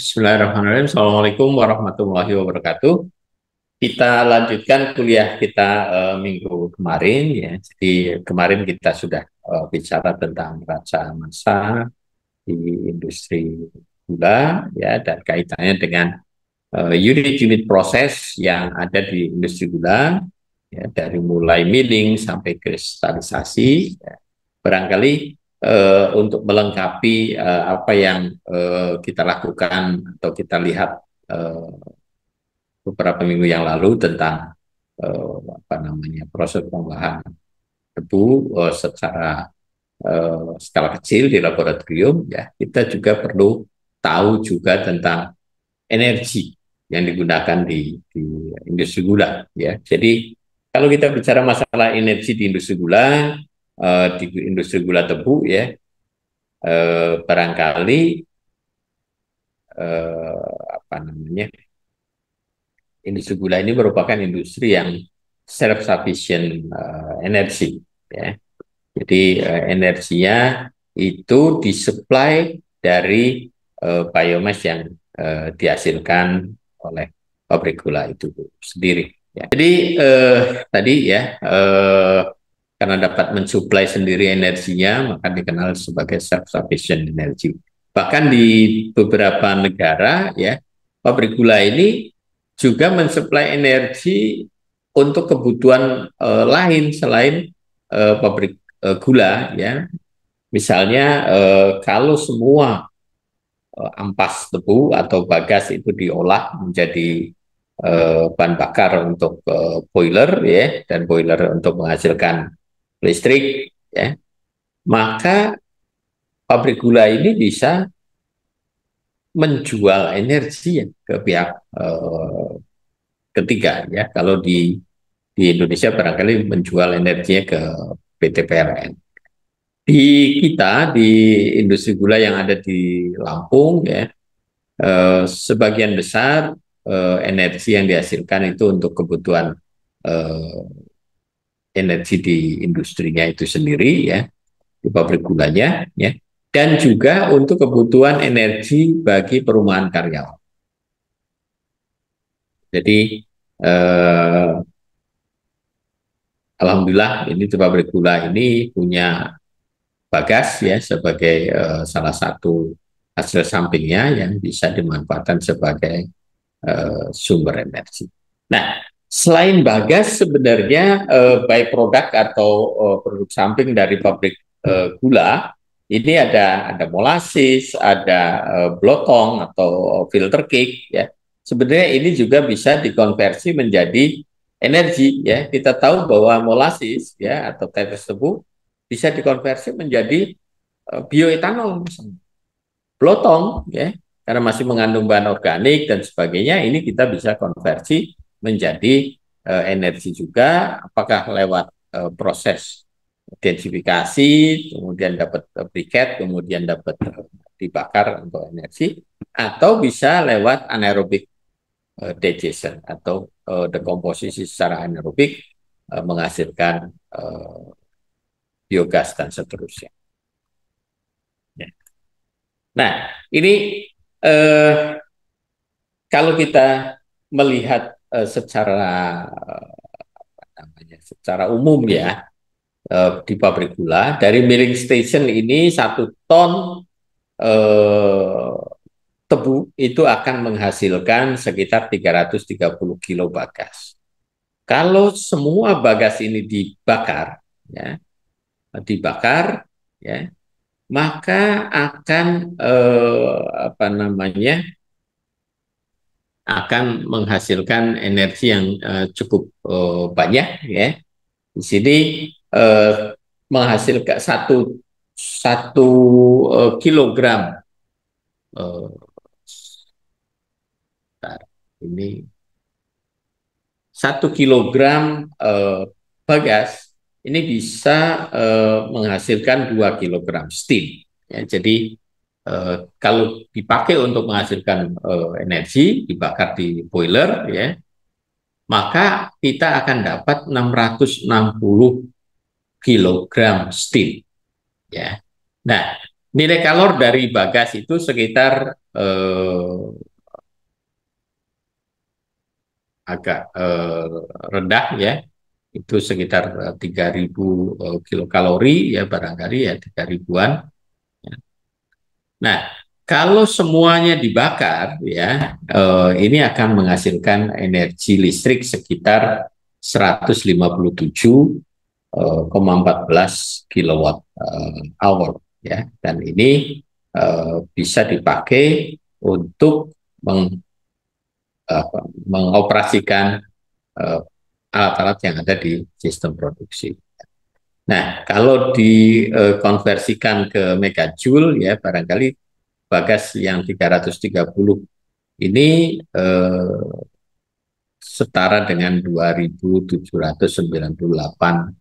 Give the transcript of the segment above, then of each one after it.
Bismillahirrahmanirrahim. Assalamualaikum warahmatullahi wabarakatuh. Kita lanjutkan kuliah kita minggu kemarin ya. Jadi kemarin kita sudah bicara tentang raca massa di industri gula ya dan kaitannya dengan unit-unit proses yang ada di industri gula ya, dari mulai milling sampai kristalisasi. Ya. Barangkali untuk melengkapi apa yang kita lakukan atau kita lihat uh, beberapa minggu yang lalu tentang apa namanya proses pengolahan debu secara skala kecil di laboratorium ya, kita juga perlu tahu juga tentang energi yang digunakan di industri gula ya. Jadi kalau kita bicara masalah energi di industri gula, di industri gula tebu ya, barangkali apa namanya industri gula ini merupakan industri yang self sufficient energi ya. Jadi energinya itu disuplai dari biomass yang dihasilkan oleh pabrik gula itu sendiri ya. Jadi tadi ya karena dapat mensuplai sendiri energinya maka dikenal sebagai self sufficient energy. Bahkan di beberapa negara ya pabrik gula ini juga mensuplai energi untuk kebutuhan lain selain pabrik gula ya. Misalnya kalau semua ampas tebu atau bagas itu diolah menjadi bahan bakar untuk boiler ya, dan boiler untuk menghasilkan listrik ya, maka pabrik gula ini bisa menjual energi ke pihak ketiga ya. Kalau di Indonesia barangkali menjual energinya ke PT PLN. Di kita di industri gula yang ada di Lampung ya, sebagian besar energi yang dihasilkan itu untuk kebutuhan eh, energi di industrinya itu sendiri ya, di pabrik gulanya ya, dan juga untuk kebutuhan energi bagi perumahan karyawan. Jadi alhamdulillah ini di pabrik gula ini punya bagas ya sebagai salah satu hasil sampingnya yang bisa dimanfaatkan sebagai sumber energi. Nah, selain bagas sebenarnya byproduct atau produk samping dari pabrik gula ini ada molasis, ada blotong atau filter cake ya. Sebenarnya ini juga bisa dikonversi menjadi energi ya. Kita tahu bahwa molasis ya atau tetes tebu bisa dikonversi menjadi bioetanol misalnya. Blotong ya karena masih mengandung bahan organik dan sebagainya, ini kita bisa konversi menjadi energi juga, apakah lewat proses densifikasi, kemudian dapat briket, kemudian dapat dibakar untuk energi, atau bisa lewat anaerobic digestion atau dekomposisi secara anaerobik menghasilkan biogas dan seterusnya. Ya. Nah, ini kalau kita melihat secara umum ya di pabrik gula dari milling station ini 1 ton tebu itu akan menghasilkan sekitar 330 kilo bagas. Kalau semua bagas ini dibakar ya, maka akan apa namanya akan menghasilkan energi yang cukup banyak ya. Di sini menghasilkan satu kilogram ini 1 kilogram bagas ini bisa menghasilkan 2 kilogram steam. Ya, jadi kalau dipakai untuk menghasilkan energi dibakar di boiler ya, maka kita akan dapat 660 kilogram steam ya. Nah, Nilai kalor dari bagas itu sekitar agak rendah ya, itu sekitar 3.000 kilokalori ya, barangkali ya 3 ribuan. Nah, kalau semuanya dibakar ya, ini akan menghasilkan energi listrik sekitar 157,14 kilowatt hour ya, dan ini bisa dipakai untuk mengoperasikan alat-alat yang ada di sistem produksi. Nah, kalau dikonversikan ke megajoule ya, barangkali bagas yang 330 ini setara dengan 2.798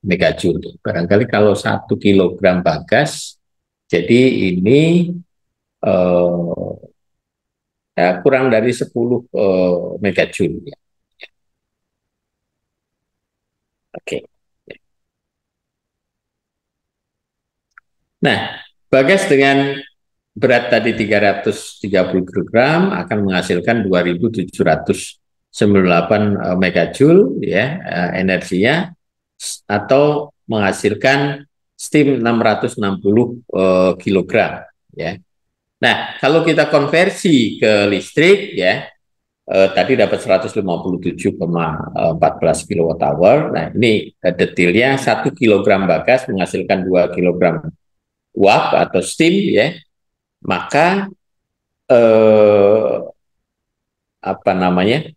megajoule. Barangkali kalau 1 kilogram bagas, jadi ini ya kurang dari 10 megajoule ya. Oke. Nah, bagas dengan berat tadi 330 kg akan menghasilkan 2.798 megajoule ya, energinya, atau menghasilkan steam 660 kg ya. Nah, kalau kita konversi ke listrik ya, tadi dapat 157,14 kWh. Nah, ini detailnya 1 kilogram bagas menghasilkan 2 kilogram uap atau steam ya. Maka apa namanya,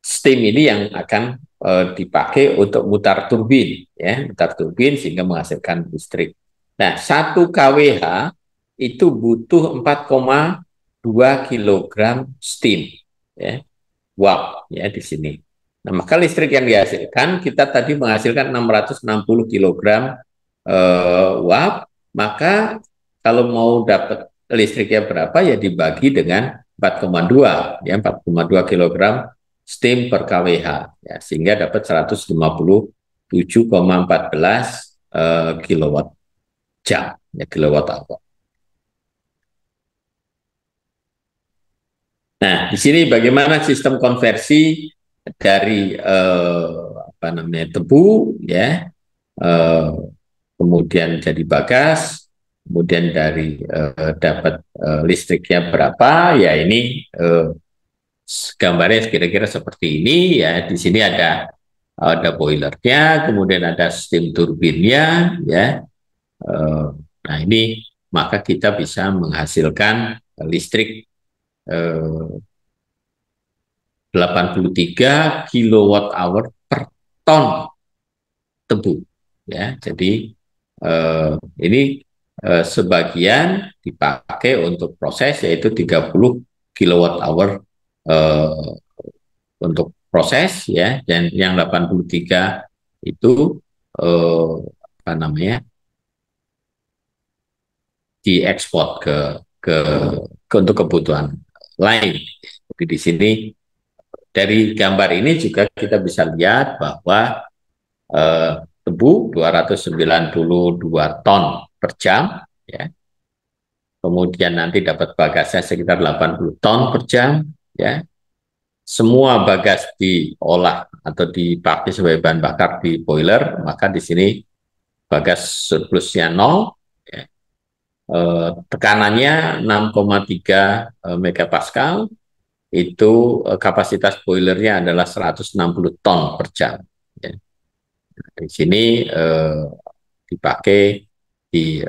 steam ini yang akan dipakai untuk mutar turbin ya, mutar turbin sehingga menghasilkan listrik. Nah, 1 kWh itu butuh 4,2 kilogram steam ya, uap ya di sini. Nah, maka listrik yang dihasilkan, kita tadi menghasilkan 660 kilogram uap, maka kalau mau dapat listriknya berapa ya dibagi dengan 4,2 ya, 4,2 kilogram steam per kWh ya, sehingga dapat 157,14 kilowatt jam ya, kilowatt hour. Nah, di sini bagaimana sistem konversi dari apa namanya, tebu ya, kemudian jadi bagas, kemudian dari dapat listriknya berapa ya, ini gambarnya kira-kira seperti ini ya. Di sini ada boilernya, kemudian ada steam turbinnya ya. Nah, ini maka kita bisa menghasilkan listrik 83 kilowatt hour per ton tebu ya. Jadi ini sebagian dipakai untuk proses, yaitu 30 kilowatt hour untuk proses ya, dan yang 83 itu apa namanya, diekspor ke untuk kebutuhan lain. Jadi di sini dari gambar ini juga kita bisa lihat bahwa tebu 292 ton per jam ya. Kemudian nanti dapat bagasnya sekitar 80 ton per jam ya. Semua bagas diolah atau dipakai sebagai bahan bakar di boiler, maka di sini bagas surplusnya 0 ya. Tekanannya 6,3 megapascal, itu kapasitas boilernya adalah 160 ton per jam ya. Di sini dipakai di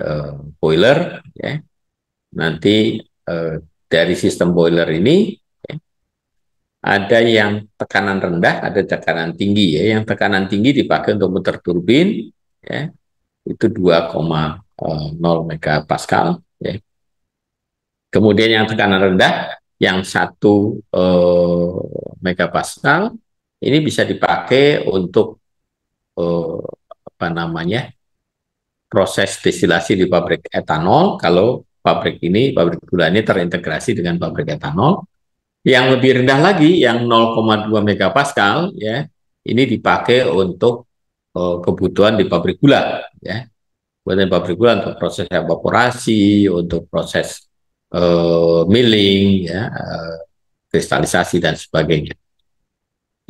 boiler ya. Nanti dari sistem boiler ini ya, ada yang tekanan rendah, ada tekanan tinggi ya. Yang tekanan tinggi dipakai untuk muter turbin ya, itu 2,0 megapascal ya. Kemudian yang tekanan rendah yang 1 megapascal ini bisa dipakai untuk apa namanya, proses destilasi di pabrik etanol. Kalau pabrik gula ini terintegrasi dengan pabrik etanol. Yang lebih rendah lagi, yang 0,2 megapascal ya, ini dipakai untuk kebutuhan di pabrik gula ya. buatan pabrik gula untuk proses evaporasi, untuk proses milling, ya, kristalisasi dan sebagainya.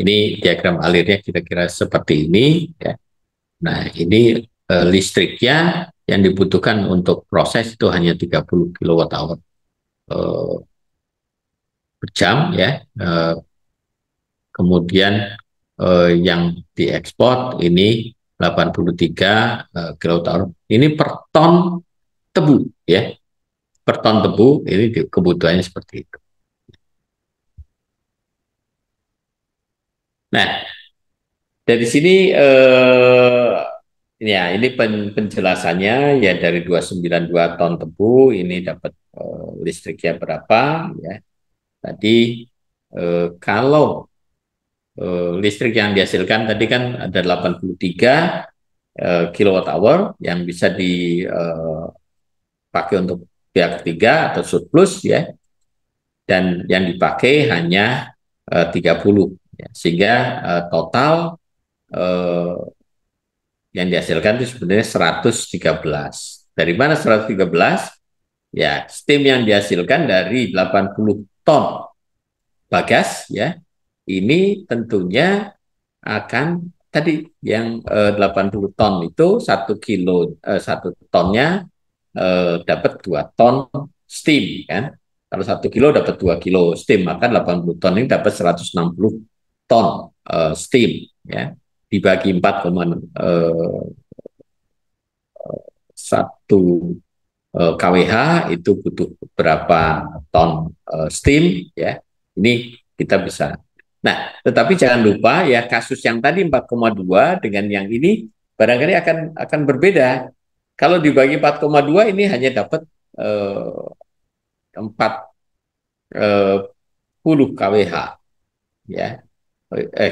Ini diagram alirnya kira-kira seperti ini, ya. Nah, ini listriknya yang dibutuhkan untuk proses itu hanya 30 kWh per jam, ya. Kemudian yang diekspor ini 83 kWh. Ini per ton tebu, ya. Per ton tebu ini kebutuhannya seperti itu. Nah, dari sini ya ini penjelasannya ya, dari 292 ton tebu ini dapat listriknya berapa, ya. Tadi kalau listrik yang dihasilkan tadi kan ada 83 kilowatt hour yang bisa dipakai untuk pihak ketiga atau surplus, ya, dan yang dipakai hanya 30, ya. Sehingga total yang dihasilkan itu sebenarnya 113. Dari mana 113? Ya, steam yang dihasilkan dari 80 ton bagas, ya, ini tentunya akan tadi yang 80 ton itu 1 kilo, 1 tonnya dapat 2 ton steam, kan. Kalau 1 kilo dapat 2 kilo steam, maka 80 ton ini dapat 160 ton steam, ya. Dibagi 4,1 kWh itu butuh berapa ton steam, ya. Ini kita bisa. Nah, tetapi jangan lupa ya, kasus yang tadi 4,2 dengan yang ini barangkali akan berbeda. Kalau dibagi 4,2 ini hanya dapat 40 kWh, ya.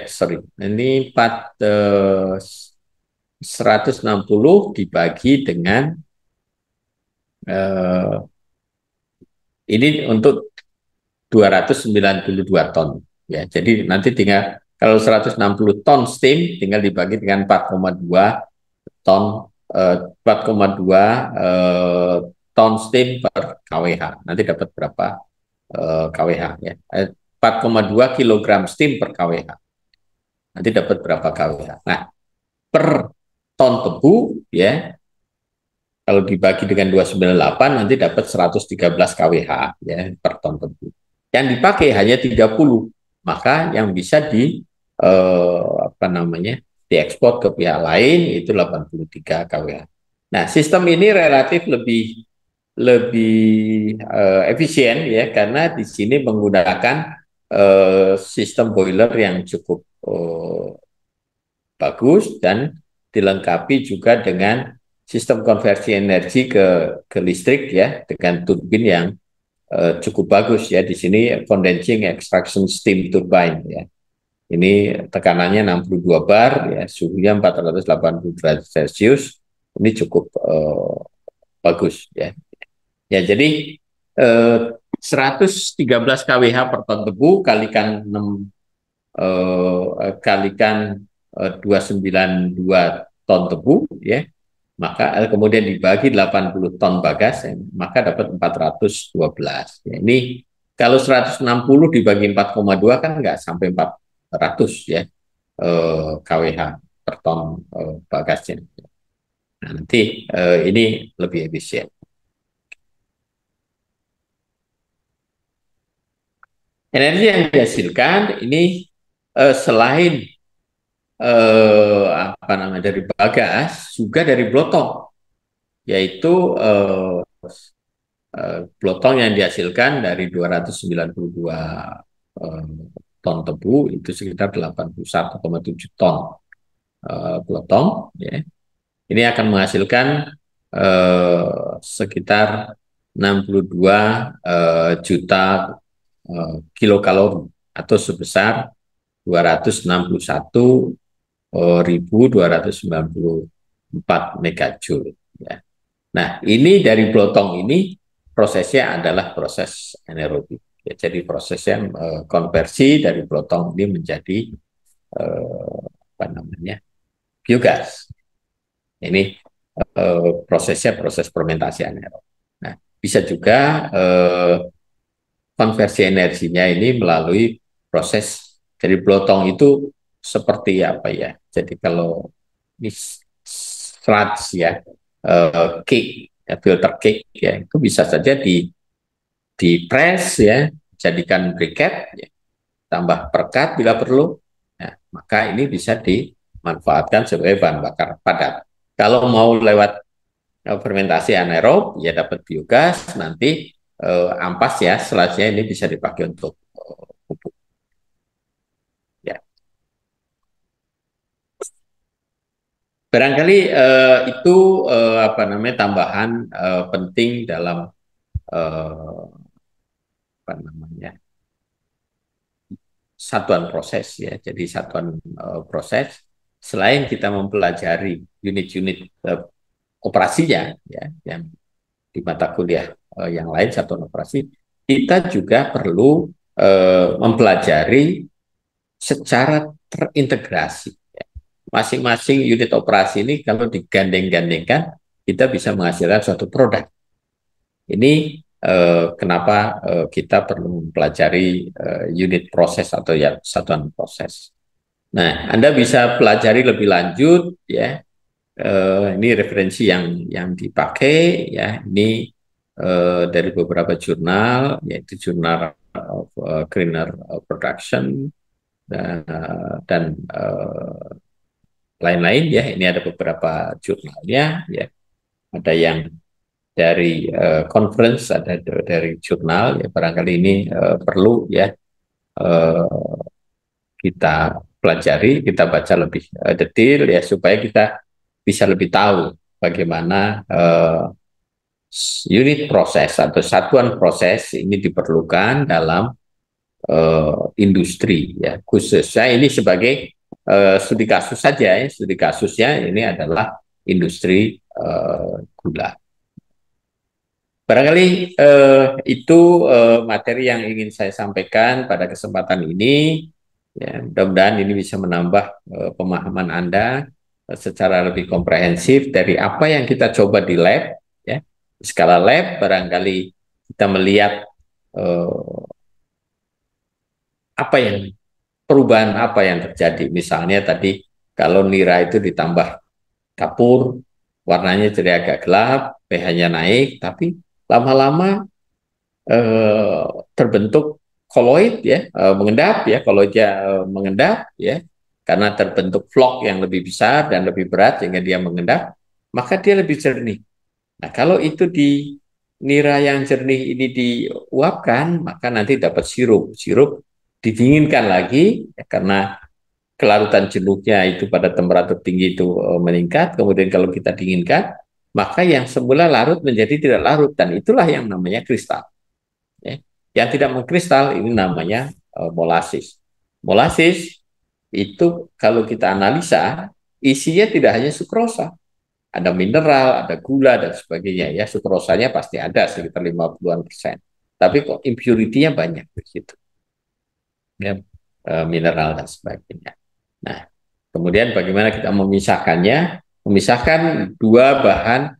Sorry, ini 160 dibagi dengan ini untuk 292 ton, ya. Jadi nanti tinggal kalau 160 ton steam tinggal dibagi dengan 4,2 ton 4,2 ton steam per kWh. Nanti dapat berapa kWh, ya. 4,2 kilogram steam per kWh. Nanti dapat berapa kWh. Nah, per ton tebu, ya, kalau dibagi dengan 298 nanti dapat 113 kWh, ya, per ton tebu. Yang dipakai hanya 30, maka yang bisa diekspor ke pihak lain itu 83 kWh. Nah, sistem ini relatif lebih efisien, ya, karena di sini menggunakan sistem boiler yang cukup bagus dan dilengkapi juga dengan sistem konversi energi ke listrik, ya, dengan turbin yang cukup bagus, ya. Di sini condensing extraction steam turbine, ya. Ini tekanannya 62 bar, ya, suhunya 480 derajat Celcius. Ini cukup bagus, ya. Ya, jadi 113 kWh per ton tebu kalikan 292 ton tebu, ya. Maka kemudian dibagi 80 ton bagas, ya, maka dapat 412. Ya, ini kalau 160 dibagi 4,2 kan nggak sampai 400, ya, kWh per ton bagasnya. Nah, nanti ini lebih efisien. Energi yang dihasilkan ini selain dari bagas juga dari blotong, yaitu blotong yang dihasilkan dari 292 ton tebu itu sekitar 81,7 ton blotong, ya. Ini akan menghasilkan sekitar 62 juta kilokalori atau sebesar 261.294 megajoule, ya. Nah, ini dari blotong ini prosesnya adalah proses anaerobik, ya. Jadi prosesnya konversi dari blotong ini menjadi biogas. Ini prosesnya proses fermentasi anaerob. Nah, bisa juga konversi energinya ini melalui proses dari blotong itu seperti apa ya? Jadi kalau ini sludge ya, cake, ya, filter cake ya, itu bisa saja di press ya, jadikan briquette, ya, tambah perekat bila perlu, ya, maka ini bisa dimanfaatkan sebagai bahan bakar padat. Kalau mau lewat fermentasi anaerob, ya dapat biogas, nanti ampas ya, selanjutnya ini bisa dipakai untuk pupuk. Ya. Barangkali itu apa namanya tambahan penting dalam apa namanya satuan proses ya. Jadi satuan proses selain kita mempelajari unit-unit operasinya ya yang di mata kuliah yang lain satuan operasi, kita juga perlu mempelajari secara terintegrasi. Ya. Masing-masing unit operasi ini kalau digandeng-gandengkan, kita bisa menghasilkan suatu produk. Ini kenapa kita perlu mempelajari unit proses atau ya satuan proses. Nah, Anda bisa pelajari lebih lanjut ya. Ini referensi yang dipakai ya. Ini dari beberapa jurnal, yaitu jurnal of Greener Production dan lain-lain ya. Ini ada beberapa jurnalnya ya. Ada yang dari conference, ada dari jurnal ya. Barangkali ini perlu ya kita pelajari, kita baca lebih detail ya supaya kita bisa lebih tahu bagaimana unit proses atau satuan proses ini diperlukan dalam industri ya, khususnya ini sebagai studi kasus saja ya. Studi kasusnya ini adalah industri gula. Barangkali itu materi yang ingin saya sampaikan pada kesempatan ini. Ya, mudah-mudahan ini bisa menambah pemahaman Anda secara lebih komprehensif dari apa yang kita coba di lab. Ya. Di skala lab, barangkali kita melihat apa yang perubahan apa yang terjadi. Misalnya tadi kalau nira itu ditambah kapur, warnanya jadi agak gelap, pH-nya naik, tapi lama-lama terbentuk koloid ya, mengendap ya, koloidnya mengendap ya, karena terbentuk vlog yang lebih besar dan lebih berat sehingga dia mengendap, maka dia lebih jernih. Nah, kalau itu di nira yang jernih ini diuapkan, maka nanti dapat sirup. Sirup didinginkan lagi ya, karena kelarutan jeruknya itu pada temperatur tinggi itu meningkat. Kemudian kalau kita dinginkan, maka yang semula larut menjadi tidak larut, dan itulah yang namanya kristal. Ya. Yang tidak mengkristal ini namanya molasis. Molasis itu kalau kita analisa isinya tidak hanya sukrosa, ada mineral, ada gula dan sebagainya ya. Sukrosanya pasti ada sekitar 50-an%. Tapi kok impurity-nya banyak begitu. Ya, mineral dan sebagainya. Nah, kemudian bagaimana kita memisahkannya? Memisahkan dua bahan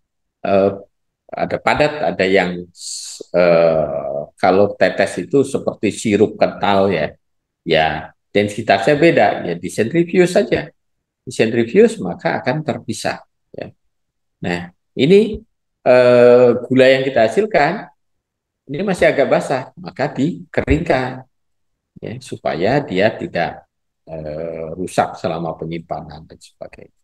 ada padat, ada yang kalau tetes itu seperti sirup kental ya, ya densitasnya beda ya, di centrifuge saja, di centrifuge maka akan terpisah. Ya. Nah ini gula yang kita hasilkan ini masih agak basah, maka dikeringkan ya, supaya dia tidak rusak selama penyimpanan dan sebagainya.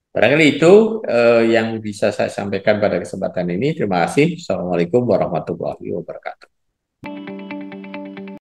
Barangkali itu yang bisa saya sampaikan pada kesempatan ini. Terima kasih. Assalamualaikum warahmatullahi wabarakatuh.